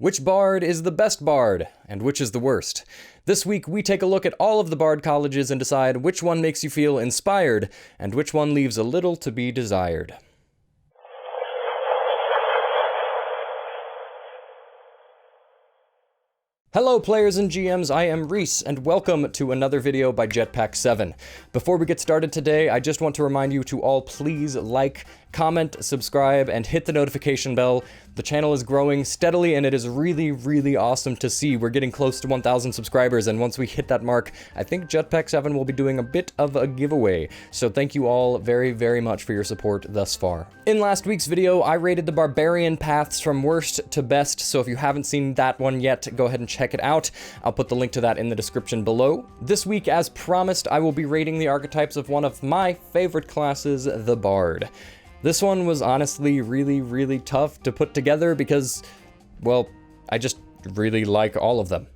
Which bard is the best bard, and which is the worst? This week, we take a look at all of the bard colleges and decide which one makes you feel inspired, and which one leaves a little to be desired. Hello players and GMs, I am Reese, and welcome to another video by Jetpack7. Before we get started today, I just want to remind you to all please like, comment, subscribe, and hit the notification bell. The channel is growing steadily, and it is really awesome to see. We're getting close to 1,000 subscribers, and once we hit that mark, I think Jetpack7 will be doing a bit of a giveaway. So thank you all very much for your support thus far. In last week's video, I rated the barbarian paths from worst to best, so if you haven't seen that one yet, go ahead and check it out. I'll put the link to that in the description below. This week, as promised, I will be rating the archetypes of one of my favorite classes, the Bard. This one was honestly really tough to put together because, well, I just really like all of them.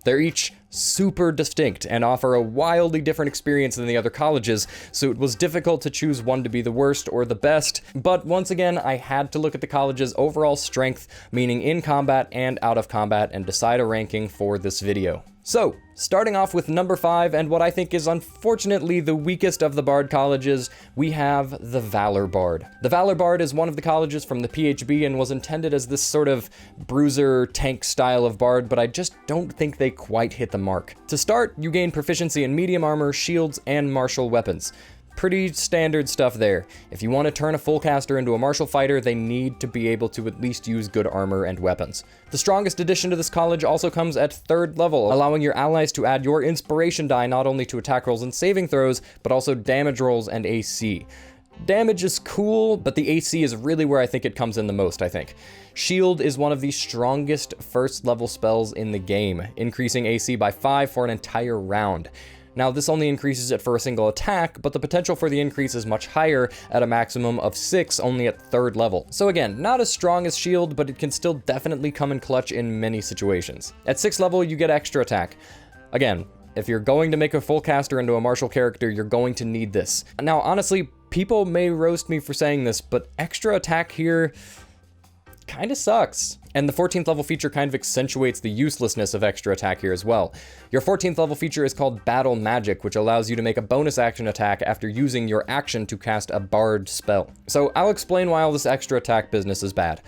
They're each super distinct and offer a wildly different experience than the other colleges, so it was difficult to choose one to be the worst or the best, but once again, I had to look at the college's overall strength, meaning in combat and out of combat, and decide a ranking for this video. So, starting off with number 5, and what I think is unfortunately the weakest of the Bard colleges, we have the Valor Bard. The Valor Bard is one of the colleges from the PHB and was intended as this sort of bruiser tank style of Bard, but I just don't think they quite hit the mark. To start, you gain proficiency in medium armor, shields, and martial weapons. Pretty standard stuff there. If you want to turn a full caster into a martial fighter, they need to be able to at least use good armor and weapons. The strongest addition to this college also comes at 3rd level, allowing your allies to add your inspiration die not only to attack rolls and saving throws, but also damage rolls and AC. Damage is cool, but the AC is really where I think it comes in the most, I think. Shield is one of the strongest 1st level spells in the game, increasing AC by 5 for an entire round. Now, this only increases it for a single attack, but the potential for the increase is much higher at a maximum of 6 only at 3rd level. So again, not as strong as Shield, but it can still definitely come in clutch in many situations. At 6th level, you get extra attack. Again, if you're going to make a full caster into a martial character, you're going to need this. Now, honestly, people may roast me for saying this, but extra attack here kind of sucks. And the 14th level feature kind of accentuates the uselessness of extra attack here as well. Your 14th level feature is called Battle Magic, which allows you to make a bonus action attack after using your action to cast a bard spell. So I'll explain why all this extra attack business is bad.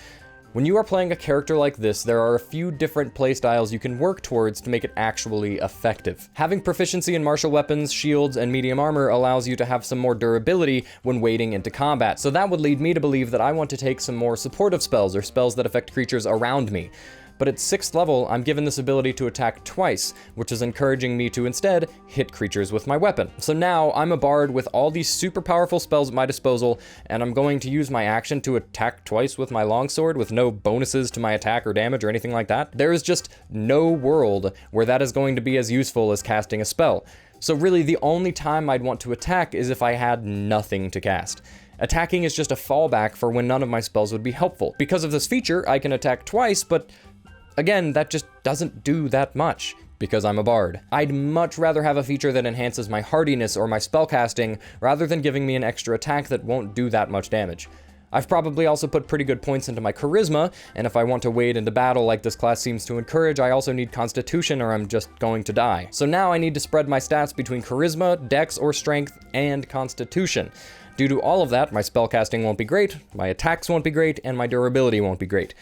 When you are playing a character like this, there are a few different playstyles you can work towards to make it actually effective. Having proficiency in martial weapons, shields, and medium armor allows you to have some more durability when wading into combat, so that would lead me to believe that I want to take some more supportive spells, or spells that affect creatures around me. But at 6th level, I'm given this ability to attack twice, which is encouraging me to instead hit creatures with my weapon. So now I'm a bard with all these super powerful spells at my disposal, and I'm going to use my action to attack twice with my longsword with no bonuses to my attack or damage or anything like that. There is just no world where that is going to be as useful as casting a spell. So really, the only time I'd want to attack is if I had nothing to cast. Attacking is just a fallback for when none of my spells would be helpful. Because of this feature, I can attack twice, but again, that just doesn't do that much, because I'm a bard. I'd much rather have a feature that enhances my hardiness or my spellcasting, rather than giving me an extra attack that won't do that much damage. I've probably also put pretty good points into my charisma, and if I want to wade into battle like this class seems to encourage, I also need constitution or I'm just going to die. So now I need to spread my stats between charisma, dex or strength, and constitution. Due to all of that, my spellcasting won't be great, my attacks won't be great, and my durability won't be great.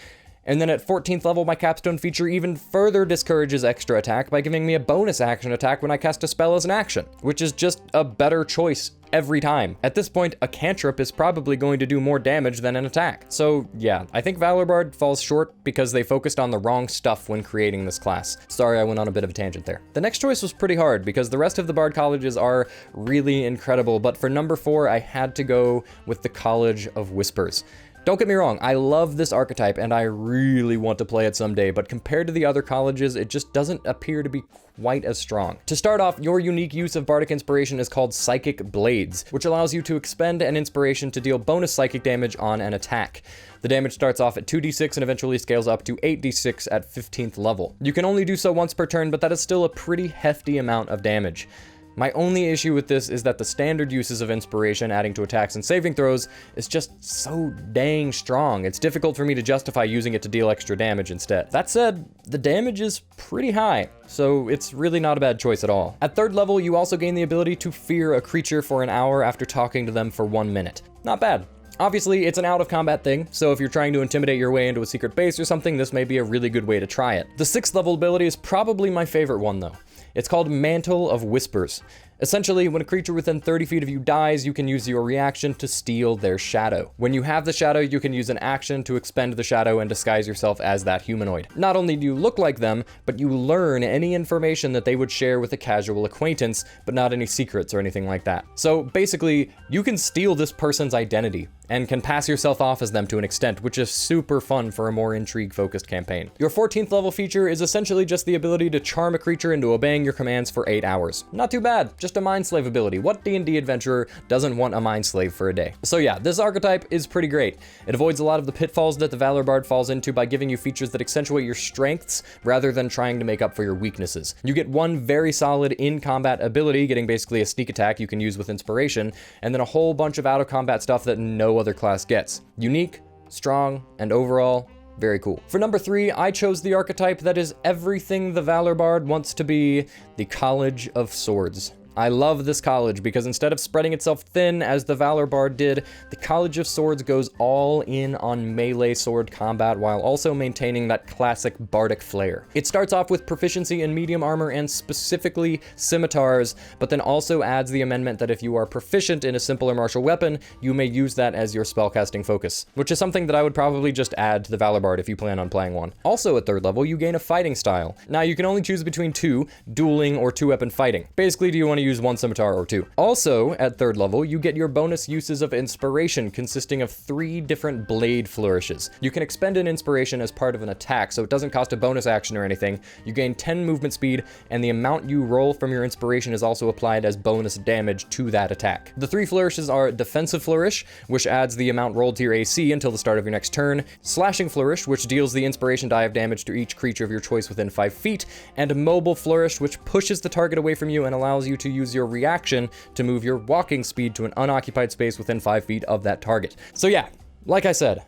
And then at 14th level, my capstone feature even further discourages extra attack by giving me a bonus action attack when I cast a spell as an action, which is just a better choice every time. At this point, a cantrip is probably going to do more damage than an attack. So yeah, I think Valor Bard falls short because they focused on the wrong stuff when creating this class. Sorry, I went on a bit of a tangent there. The next choice was pretty hard because the rest of the Bard colleges are really incredible, but for number 4, I had to go with the College of Whispers. Don't get me wrong, I love this archetype and I really want to play it someday, but compared to the other colleges, it just doesn't appear to be quite as strong. To start off, your unique use of Bardic Inspiration is called Psychic Blades, which allows you to expend an inspiration to deal bonus psychic damage on an attack. The damage starts off at 2d6 and eventually scales up to 8d6 at 15th level. You can only do so once per turn, but that is still a pretty hefty amount of damage. My only issue with this is that the standard uses of inspiration, adding to attacks and saving throws, is just so dang strong. It's difficult for me to justify using it to deal extra damage instead. That said, the damage is pretty high, so it's really not a bad choice at all. At 3rd level, you also gain the ability to fear a creature for an hour after talking to them for 1 minute. Not bad. Obviously, it's an out-of-combat thing, so if you're trying to intimidate your way into a secret base or something, this may be a really good way to try it. The 6th level ability is probably my favorite one, though. It's called Mantle of Whispers. Essentially, when a creature within 30 feet of you dies, you can use your reaction to steal their shadow. When you have the shadow, you can use an action to expend the shadow and disguise yourself as that humanoid. Not only do you look like them, but you learn any information that they would share with a casual acquaintance, but not any secrets or anything like that. So basically, you can steal this person's identity and can pass yourself off as them to an extent, which is super fun for a more intrigue-focused campaign. Your 14th level feature is essentially just the ability to charm a creature into obeying your commands for 8 hours. Not too bad, just a mind slave ability. What D&D adventurer doesn't want a mind slave for a day? So yeah, this archetype is pretty great. It avoids a lot of the pitfalls that the Valor Bard falls into by giving you features that accentuate your strengths rather than trying to make up for your weaknesses. You get one very solid in-combat ability, getting basically a sneak attack you can use with inspiration, and then a whole bunch of out-of-combat stuff that no other class gets. Unique, strong, and overall, very cool. For number 3, I chose the archetype that is everything the Valor Bard wants to be, the College of Swords. I love this college because instead of spreading itself thin as the Valor Bard did, the College of Swords goes all in on melee sword combat while also maintaining that classic bardic flair. It starts off with proficiency in medium armor and specifically scimitars, but then also adds the amendment that if you are proficient in a simpler martial weapon, you may use that as your spellcasting focus, which is something that I would probably just add to the Valor Bard if you plan on playing one. Also at 3rd level, you gain a fighting style. Now you can only choose between 2, dueling or 2-weapon fighting. Basically, do you want to use one scimitar or 2. Also, at 3rd level, you get your bonus uses of inspiration consisting of 3 different blade flourishes. You can expend an inspiration as part of an attack, so it doesn't cost a bonus action or anything. You gain 10 movement speed, and the amount you roll from your inspiration is also applied as bonus damage to that attack. The 3 flourishes are Defensive Flourish, which adds the amount rolled to your AC until the start of your next turn, Slashing Flourish, which deals the inspiration die of damage to each creature of your choice within 5 feet, and Mobile Flourish, which pushes the target away from you and allows you to use your reaction to move your walking speed to an unoccupied space within 5 feet of that target. So yeah, like I said,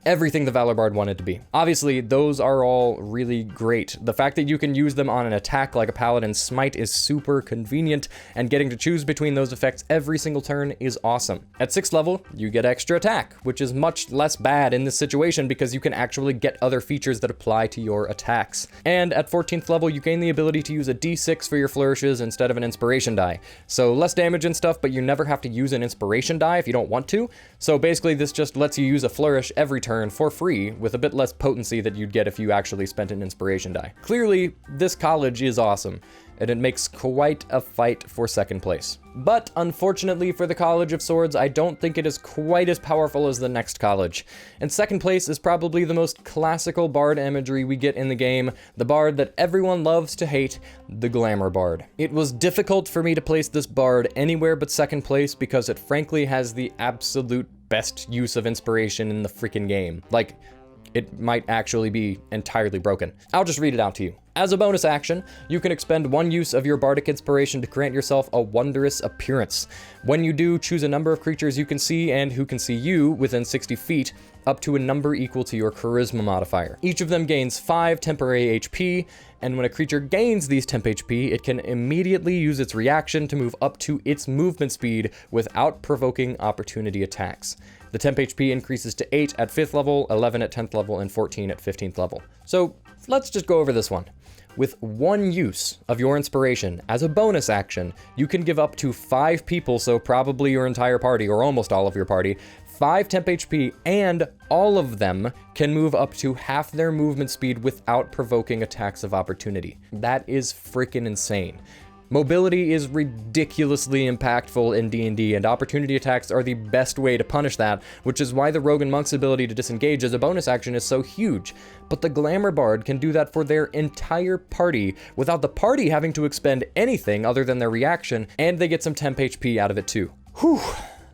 everything the Valor Bard wanted to be. Obviously, those are all really great. The fact that you can use them on an attack like a Paladin's Smite is super convenient, and getting to choose between those effects every single turn is awesome. At 6th level, you get extra attack, which is much less bad in this situation because you can actually get other features that apply to your attacks. And at 14th level, you gain the ability to use a D6 for your flourishes instead of an inspiration die. So less damage and stuff, but you never have to use an inspiration die if you don't want to. So basically, this just lets you use a flourish every turn for free with a bit less potency that you'd get if you actually spent an inspiration die. Clearly, this college is awesome, and it makes quite a fight for 2nd place. But unfortunately for the College of Swords, I don't think it is quite as powerful as the next college. And 2nd place is probably the most classical bard imagery we get in the game, the bard that everyone loves to hate, the Glamour Bard. It was difficult for me to place this bard anywhere but 2nd place because it frankly has the absolute best use of inspiration in the freaking game. Like, it might actually be entirely broken. I'll just read it out to you. As a bonus action, you can expend 1 use of your bardic inspiration to grant yourself a wondrous appearance. When you do, choose a number of creatures you can see and who can see you within 60 feet, up to a number equal to your charisma modifier. Each of them gains 5 temporary HP, and when a creature gains these temp HP, it can immediately use its reaction to move up to its movement speed without provoking opportunity attacks. The temp HP increases to 8 at 5th level, 11 at 10th level, and 14 at 15th level. So let's just go over this one. With 1 use of your inspiration as a bonus action, you can give up to 5 people, so probably your entire party or almost all of your party, 5 temp HP, and all of them can move up to half their movement speed without provoking attacks of opportunity. That is freaking insane. Mobility is ridiculously impactful in D&D, and opportunity attacks are the best way to punish that, which is why the Rogue and Monk's ability to disengage as a bonus action is so huge. But the Glamour Bard can do that for their entire party, without the party having to expend anything other than their reaction, and they get some temp HP out of it too. Whew.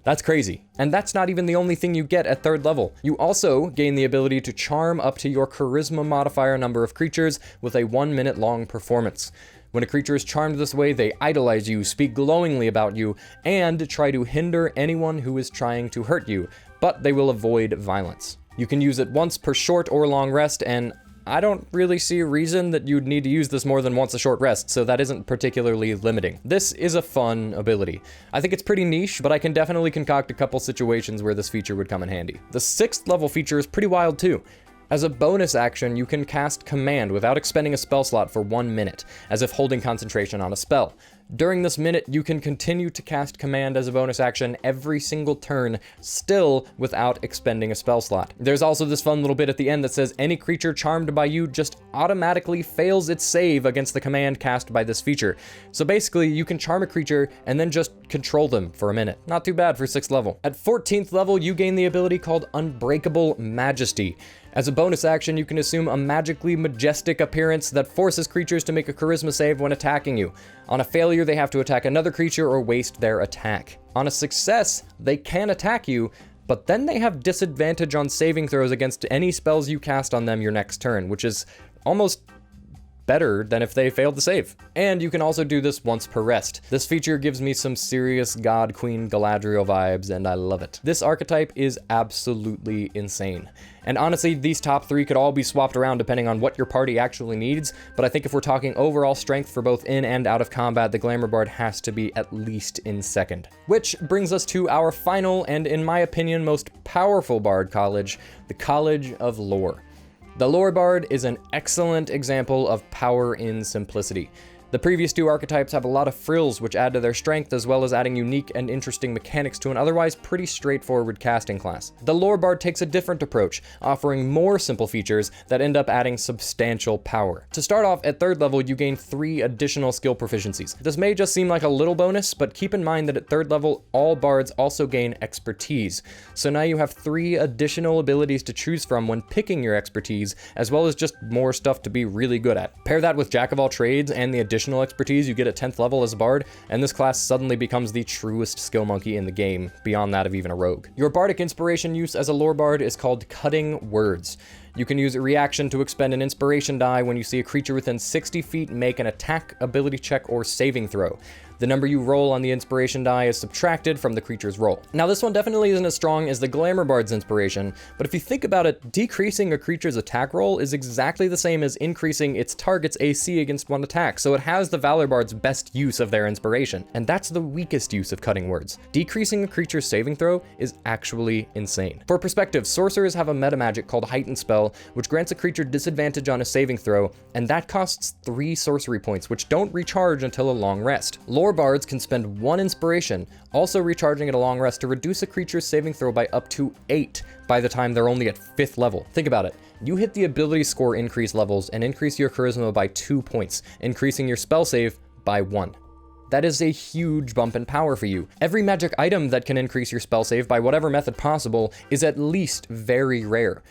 That's crazy. And that's not even the only thing you get at 3rd level. You also gain the ability to charm up to your charisma modifier number of creatures with a 1 minute long performance. When a creature is charmed this way, they idolize you, speak glowingly about you, and try to hinder anyone who is trying to hurt you, but they will avoid violence. You can use it once per short or long rest, and I don't really see a reason that you'd need to use this more than once a short rest, so that isn't particularly limiting. This is a fun ability. I think it's pretty niche, but I can definitely concoct a couple situations where this feature would come in handy. The 6th level feature is pretty wild too. As a bonus action, you can cast Command without expending a spell slot for 1 minute, as if holding concentration on a spell. During this minute, you can continue to cast Command as a bonus action every single turn, still without expending a spell slot. There's also this fun little bit at the end that says any creature charmed by you just automatically fails its save against the command cast by this feature. So basically, you can charm a creature and then just control them for a minute. Not too bad for 6th level. At 14th level, you gain the ability called Unbreakable Majesty. As a bonus action, you can assume a magically majestic appearance that forces creatures to make a charisma save when attacking you. On a failure, they have to attack another creature or waste their attack. On a success, they can attack you, but then they have disadvantage on saving throws against any spells you cast on them your next turn, which is almost better than if they failed to save. And you can also do this once per rest. This feature gives me some serious God Queen Galadriel vibes, and I love it. This archetype is absolutely insane. And honestly, these top 3 could all be swapped around depending on what your party actually needs, but I think if we're talking overall strength for both in and out of combat, the Glamour Bard has to be at least in 2nd. Which brings us to our final, and in my opinion, most powerful Bard college, the College of Lore. The Lore Bard is an excellent example of power in simplicity. The previous 2 archetypes have a lot of frills which add to their strength, as well as adding unique and interesting mechanics to an otherwise pretty straightforward casting class. The Lore Bard takes a different approach, offering more simple features that end up adding substantial power. To start off, at 3rd level, you gain 3 additional skill proficiencies. This may just seem like a little bonus, but keep in mind that at 3rd level, all bards also gain expertise. So now you have 3 additional abilities to choose from when picking your expertise, as well as just more stuff to be really good at. Pair that with Jack of all trades and the additional expertise you get at 10th level as a bard, and this class suddenly becomes the truest skill monkey in the game, beyond that of even a rogue. Your bardic inspiration use as a lore bard is called Cutting Words. You can use a reaction to expend an inspiration die when you see a creature within 60 feet make an attack, ability check, or saving throw. The number you roll on the inspiration die is subtracted from the creature's roll. Now, this one definitely isn't as strong as the Glamour Bard's inspiration, but if you think about it, decreasing a creature's attack roll is exactly the same as increasing its target's AC against one attack, so it has the Valor Bard's best use of their inspiration, and that's the weakest use of Cutting Words. Decreasing a creature's saving throw is actually insane. For perspective, sorcerers have a meta magic called Heightened Spell, which grants a creature disadvantage on a saving throw, and that costs 3 sorcery points, which don't recharge until a long rest. Lore Bards can spend 1 inspiration, also recharging at a long rest, to reduce a creature's saving throw by up to 8 by the time they're only at 5th level. Think about it. You hit the ability score increase levels and increase your charisma by 2 points, increasing your spell save by 1. That is a huge bump in power for you. Every magic item that can increase your spell save by whatever method possible is at least very rare.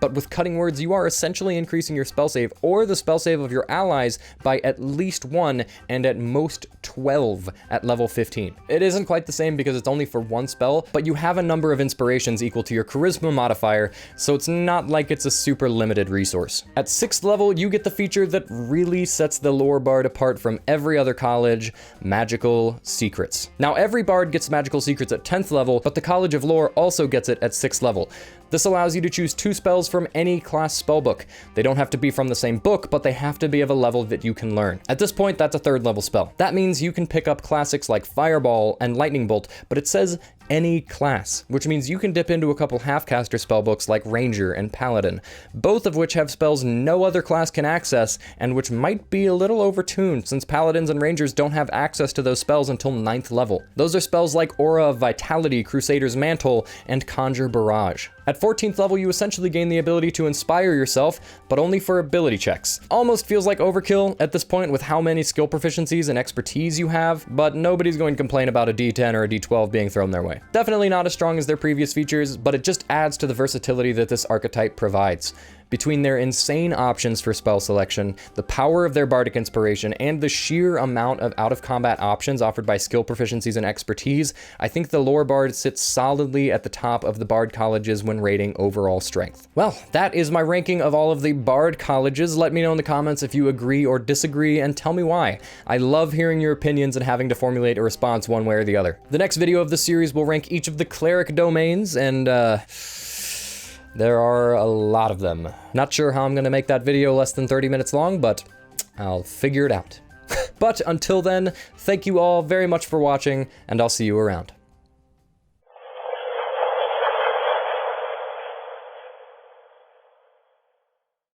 But with Cutting Words, you are essentially increasing your spell save or the spell save of your allies by at least 1 and at most 12 at level 15. It isn't quite the same because it's only for 1 spell, but you have a number of inspirations equal to your charisma modifier, so it's not like it's a super limited resource. At 6th level, you get the feature that really sets the Lore Bard apart from every other college: Magical Secrets. Now, every bard gets Magical Secrets at 10th level, but the College of Lore also gets it at 6th level. This allows you to choose 2 spells from any class spellbook. They don't have to be from the same book, but they have to be of a level that you can learn. At this point, that's a 3rd level spell. That means you can pick up classics like Fireball and Lightning Bolt, but it says any class, which means you can dip into a couple half-caster spellbooks like Ranger and Paladin, both of which have spells no other class can access, and which might be a little overtuned since Paladins and Rangers don't have access to those spells until 9th level. Those are spells like Aura of Vitality, Crusader's Mantle, and Conjure Barrage. At 14th level, you essentially gain the ability to inspire yourself, but only for ability checks. Almost feels like overkill at this point with how many skill proficiencies and expertise you have, but nobody's going to complain about a D10 or a D12 being thrown their way. Definitely not as strong as their previous features, but it just adds to the versatility that this archetype provides. Between their insane options for spell selection, the power of their bardic inspiration, and the sheer amount of out-of-combat options offered by skill proficiencies and expertise, I think the Lore Bard sits solidly at the top of the Bard colleges when rating overall strength. Well, that is my ranking of all of the Bard colleges. Let me know in the comments if you agree or disagree, and tell me why. I love hearing your opinions and having to formulate a response one way or the other. The next video of the series will rank each of the cleric domains, and there are a lot of them. Not sure how I'm gonna make that video less than 30 minutes long, but I'll figure it out. But until then, thank you all very much for watching, and I'll see you around.